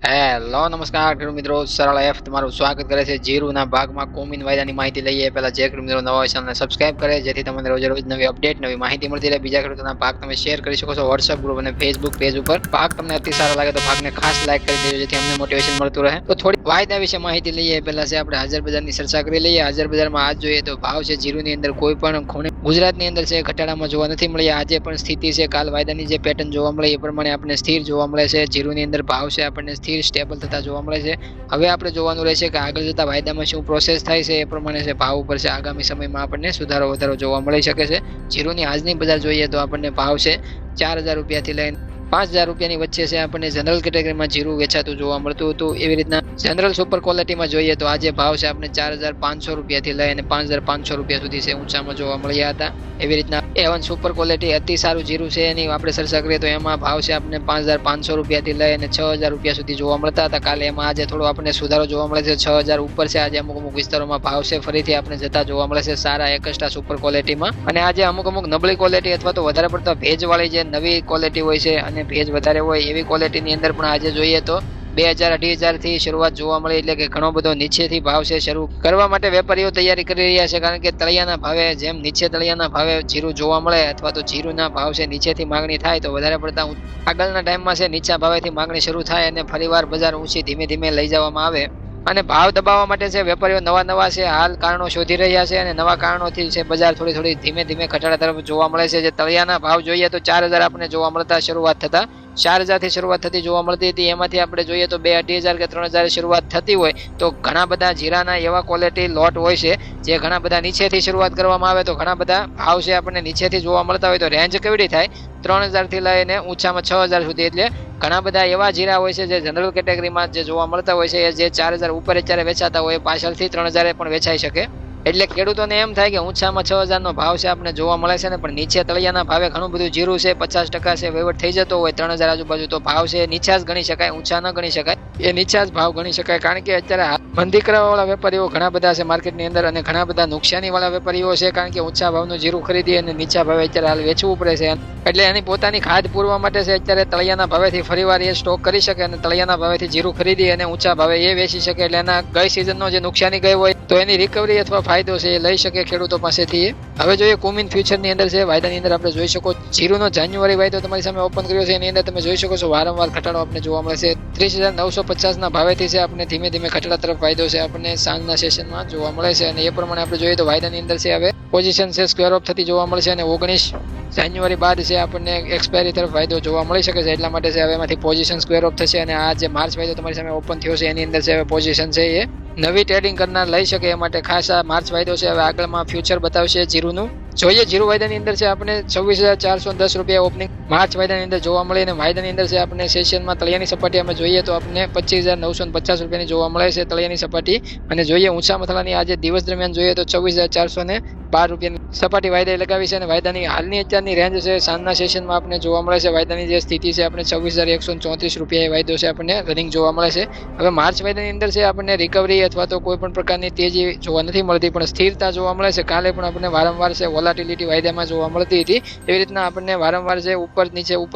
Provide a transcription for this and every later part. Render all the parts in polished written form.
Hello નમસ્કાર ખેડૂત મિત્રો, સરળ એફ તમારું સ્વાગત કરે છે. જીરુના ભાગમાં કોમિન વાયદાની માહિતી લઈએ પહેલા જે ખેડૂત મિત્રો નવા હોય ચેનલને સબસ્ક્રાઇબ કરે જેથી તમને રોજ રોજ નવી અપડેટ નવી માહિતી મળતી રહે. બીજા ખેડૂતોના ભાગ તમે શેર કરી શકો છો વોટ્સએપ ગ્રુપ અને ફેસબુક પેજ ઉપર. ભાગ તમને અતિ સારો લાગે તો ભાગને ખાસ લાઈક કરી દેજો જેથી અમને મોટિવેશન મળતું રહે. તો થોડી વાયદા વિશે માહિતી લઈએ પહેલા છે આપણે હાજર બજારની ચર્ચા કરી લઈએ. હાજર બજારમાં આજ જોઈએ તો ભાવ છે જીરુની અંદર કોઈ પણ ખૂણે ગુજરાતની અંદર છે ઘટાડામાં જોવા નથી મળ્યા. આજે પણ સ્થિતિ છે કાલ વાયદાની જે પેટર્ન જોવા મળે એ પ્રમાણે આપણે સ્થિર જોવા મળે છે. જીરુની અંદર ભાવ છે આપણને સ્થિર સ્ટેબલ થતા જોવા મળે છે. હવે આપણે જોવાનું રહેશે કે આગળ જતા વાયદામાં શું પ્રોસેસ થાય છે એ પ્રમાણે છે ભાવ ઉપર છે આગામી સમયમાં આપણને સુધારો વધારો જોવા મળી શકે છે. જીરુની આજની બજાર જોઈએ તો આપણને ભાવ છે 4,000 રૂપિયાથી લઈને 5,000 રૂપિયાની વચ્ચે છે આપણને જનરલ કેટેગરીમાં જીરું વેચાતું જોવા મળતું હતું. એવી રીતના જનરલ સુપર ક્વોલિટીમાં જોઈએ તો આજે ભાવ છે આપણે 4,500 રૂપિયાથી લઈને 5,500 રૂપિયા સુધી છે ઊંચામાં જોવા મળ્યા હતા. એવી રીતના A1 સુપર ક્વોલિટી અતિ સારું જીરું છે એની આપણે ચર્ચા કરીએ તો એમાં ભાવ છે આપણે 5,500 રૂપિયાથી લઈને 6,000 રૂપિયા સુધી જોવા મળતા હતા. કાલે એમાં આજે થોડો આપણને સુધારો જોવા મળે છે, 6,000 ઉપર છે. આજે અમુક વિસ્તારોમાં ભાવ છે ફરીથી આપણે જતા જોવા મળે છે સારા એકસ્ટ્રા સુપર ક્વોલિટીમાં. અને આજે અમુક નબળી ક્વોલિટી અથવા તો વધારે પડતા ભેજવાળી જે નવી ક્વોલિટી હોય છે અને ભેજ વધારે હોય એવી ક્વોલિટીની અંદર પણ આજે જોઈએ તો 2,000-2,500 થી શરૂઆત જોવા મળી, એટલે કે ઘણો બધો નીચેથી ભાવ છે શરૂ કરવા માટે વેપારીઓ તૈયારી કરી રહ્યા છે. કારણ કે તળિયાના ભાવે જેમ નીચે તળિયાના ભાવે જીરું જોવા મળે અથવા તો જીરુના ભાવ છે નીચેથી માંગણી થાય તો વધારે પડતા આગળના ટાઈમમાં છે નીચા ભાવેથી માંગણી શરૂ થાય અને ફરીવાર બજાર ઊંચી ધીમે ધીમે લઈ જવામાં આવે. અને ભાવ દબાવવા માટે છે વેપારીઓ નવા છે હાલ કારણો શોધી રહ્યા છે અને નવા કારણોથી છે બજાર થોડી ધીમે ધીમે ઘટાડા તરફ જોવા મળે છે. જે તળિયાના ભાવ જોઈએ તો 4,000 આપણે જોવા મળતા શરૂઆત થતા 4,000 થી શરૂઆત થતી જોવા મળતી હતી. એમાંથી આપણે જોઈએ તો 2,000-2,500 કે 3,000 શરૂઆત થતી હોય તો ઘણા બધા જીરાના એવા ક્વોલિટી લોટ હોય છે જે ઘણા બધા નીચેથી શરૂઆત કરવામાં આવે તો ઘણા બધા ભાવ છે આપણને નીચેથી જોવા મળતા હોય તો રેન્જ કેવડી થાય 3,000 થી લઈને ઊંચામાં 6,000 સુધી. એટલે ઘણા બધા એવા જીરા હોય છે જે જનરલ કેટેગરીમાં જે જોવા મળતા હોય છે જે 4,000 ઉપર અત્યારે વેચાતા હોય પાછળથી 3,000 પણ વેચાઈ શકે. એટલે ખેડૂતોને એમ થાય કે ઊંચામાં 6,000 નો ભાવ છે આપણે જોવા મળે છે ને પણ નીચે તળિયાના ભાવે ઘણું બધું જીરું છે 50% છે વહીવટ થઈ જતો હોય 3,000 આજુબાજુ તો ભાવ છે નીચા જ ગણી શકાય, ઊંચા ન ગણી શકાય, એ નીચા જ ભાવ ગણી શકાય. કારણ કે અત્યારે મંદી કરવા વાળા વેપારીઓ ઘણા બધા છે માર્કેટની અંદર અને ઘણા બધા નુકસાની વાળા વેપારીઓ છે કારણ કે ઊંચા ભાવનું જીરું ખરીદી અને નીચા ભાવે અત્યારે હાલ વેચવું પડે છે. એટલે એની પોતાની ખાદ પૂરવા માટે છે અત્યારે તળિયાના ભાવેથી ફરીવાર એ સ્ટોક કરી શકે અને તળિયાના ભાવેથી જીરું ખરીદી અને ઊંચા ભાવે એ વેચી શકે. એટલે એના ગઈ સિઝનનો જે નુકસાની ગઈ હોય તો એની રિકવરી અથવા ફાયદો છે એ લઈ શકે ખેડૂતો પાસેથી. હવે જોઈએ કોમિન ફ્યુચરની અંદર છે વાયદાની અંદર આપણે જોઈ શકો જીરુનો જાન્યુઆરી વાયદો તમારી સામે ઓપન કર્યો છે એની અંદર તમે જોઈ શકો છો વારંવાર ઘટાડો આપણે જોવા મળે છે. 30,950 ના ભાવેથી છે આપણે ધીમે ધીમે ઘટાડા તરફ વાયદો છે આપણને સાંજના સેશનમાં જોવા મળે છે. અને એ પ્રમાણે આપણે જોઈએ તો વાયદાની અંદર છે હવે પોઝિશન છે સ્ક્વેર ઓફ થતી જોવા મળશે અને 19 જાન્યુઆરી બાદ છે આપણને એક્સપાયરી તરફ વાયદો જોવા મળી શકે છે. એટલા માટે છે હવે એમાંથી પોઝિશન સ્ક્વેર ઓફ થશે અને આ જે માર્ચ વાયદો તમારી સામે ઓપન થયો છે એની અંદર છે હવે પોઝિશન છે એ નવી ટ્રેડિંગ કરનાર લઈ શકે એ માટે ખાસ આ માર્ચ વાયદો છે હવે આગળમાં ફ્યુચર બતાવશે જીરુનું. જોઈએ જીરુ વાયદાની અંદર છે આપણે 26,410 રૂપિયા ઓપનિંગ માર્ચ વાયદાની અંદર જોવા મળે અને વાયદાની અંદર છે આપણે સેશનમાં તળિયાની સપાટી અમે જોઈએ તો આપણે 25,950 રૂપિયાની જોવા મળે છે તળિયાની સપાટી. અને જોઈએ ઊંચા મથલાની આજે દિવસ દરમિયાન જોઈએ તો 24,412 રૂપિયાની સપાટી વાયદાએ લગાવી છે અને વાયદાની હાલની અત્યારની રેન્જ છે સાંજના સેશનમાં આપણે જોવા મળે છે. વાયદાની જે સ્થિતિ છે આપણે 26,134 રૂપિયા એ વાયદો છે આપણને રનિંગ જોવા મળે છે. હવે માર્ચ વાયદાની અંદર છે આપણને રિકવરી અથવા તો કોઈ પણ પ્રકારની તેજી જોવા નથી મળતી પણ સ્થિરતા જોવા મળે છે. કાલે પણ આપણને વારંવાર છે વોલાટિલિટી વાયદામાં જોવા મળતી હતી એવી રીતના આપણને વારંવાર છે ઉપર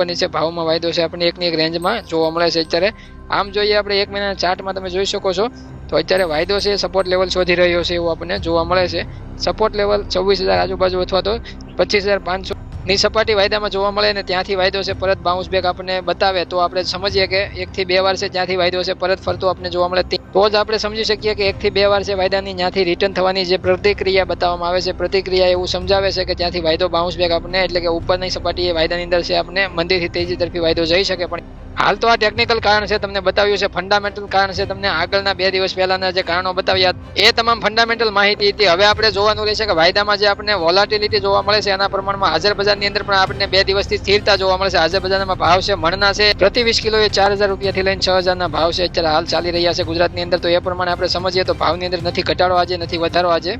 નીચે ભાવમાં વાયદો છે આપણને એકની એક રેન્જમાં જોવા મળે છે. અત્યારે આમ જોઈએ આપણે 1 મહિનાના ચાર્ટમાં તમે જોઈ શકો છો તો અત્યારે વાયદો છે સપોર્ટ લેવલ શોધી રહ્યો છે એવું આપણને જોવા મળે છે. સપોર્ટ લેવલ 24,000 આજુબાજુ અથવા તો 25,500 ની સપાટી વાયદામાં જોવા મળે ને ત્યાંથી વાયદો છે પરત બાઉન્સ બેક આપણને બતાવે તો આપણે સમજીએ કે 1 થી 2 વાર છે ત્યાંથી વાયદો છે પરત ફરતો આપણને જોવા મળે તો જ આપણે સમજી શકીએ કે 1 થી 2 વાર છે વાયદાની ત્યાંથી રિટર્ન થવાની જે પ્રતિક્રિયા બતાવવામાં આવે છે પ્રતિક્રિયા એવું સમજાવે છે કે ત્યાંથી વાયદો બાઉન્સ બેક આપણને એટલે કે ઉપરની સપાટી એ વાયદાની અંદર છે આપણે મંદીથી તેજી તરફી વાયદો જઈ શકે. પણ હાલ તો આ ટેકનિકલ કારણ છે તમને બતાવ્યું છે, ફંડામેન્ટલ કારણ છે તમને આગળના 2 દિવસ પહેલાના જે કારણો બતાવ્યા એ તમામ ફંડામેન્ટલ માહિતી હતી. હવે આપણે જોવાનું રહેશે કે વાયદામાં જે આપણને વોલાટિલિટી જોવા મળે છે એના પ્રમાણમાં હાજર બજારની અંદર પણ આપણને 2 દિવસથી સ્થિરતા જોવા મળે છે. હાજર બજારમાં ભાવ છે મણના છે પ્રતિ 20 કિલો એ 4,000 રૂપિયાથી લઈને 6,000 ના ભાવ છે અત્યારે હાલ ચાલી રહ્યા છે ગુજરાતની અંદર. તો એ પ્રમાણે આપણે સમજીએ તો ભાવની અંદર નથી ઘટાડો આજે નથી વધારો આજે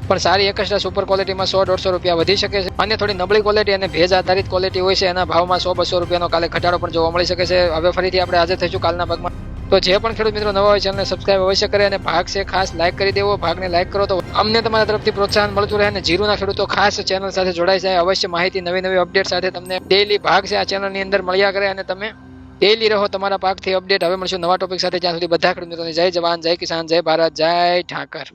પણ સારી એકસ્ટ્રા સુપર ક્વોલિટીમાં 100-150 રૂપિયા વધી શકે છે અને થોડી નબળી ક્વોલિટી અને ભેજ આધારિત ક્વોલિટી હોય છે એના ભાવમાં 100-200 રૂપિયાનો કાલે ઘટાડો પણ જોવા મળી શકે છે. હવે ફરીથી આપણે હાજર થઈશું કાલના ભાગમાં. તો જે પણ ખેડૂત મિત્રો નવા હોય ચેનલને સબસ્ક્રાઇબ અવશ્ય કરે અને ભાગ છે ખાસ લાઈક કરી દેવો. ભાગને લાઈક કરો તો અમને તમારા તરફથી પ્રોત્સાહન મળતું રહે અને જીરુના ખેડૂતો ખાસ ચેનલ સાથે જોડાઈ જાય. અવશ્ય માહિતી નવી અપડેટ સાથે તમને ડેઈલી ભાગ છે આ ચેનલની અંદર મળ્યા કરે અને તમે ડેલી રહો તમારા પાકથી અપડેટ. હવે મળશું નવા ટોપિક સાથે. જ્યાં સુધી બધા ખેડૂત મિત્રોને જય જવાન, જય કિસાન, જય ભારત, જય ઠાકર.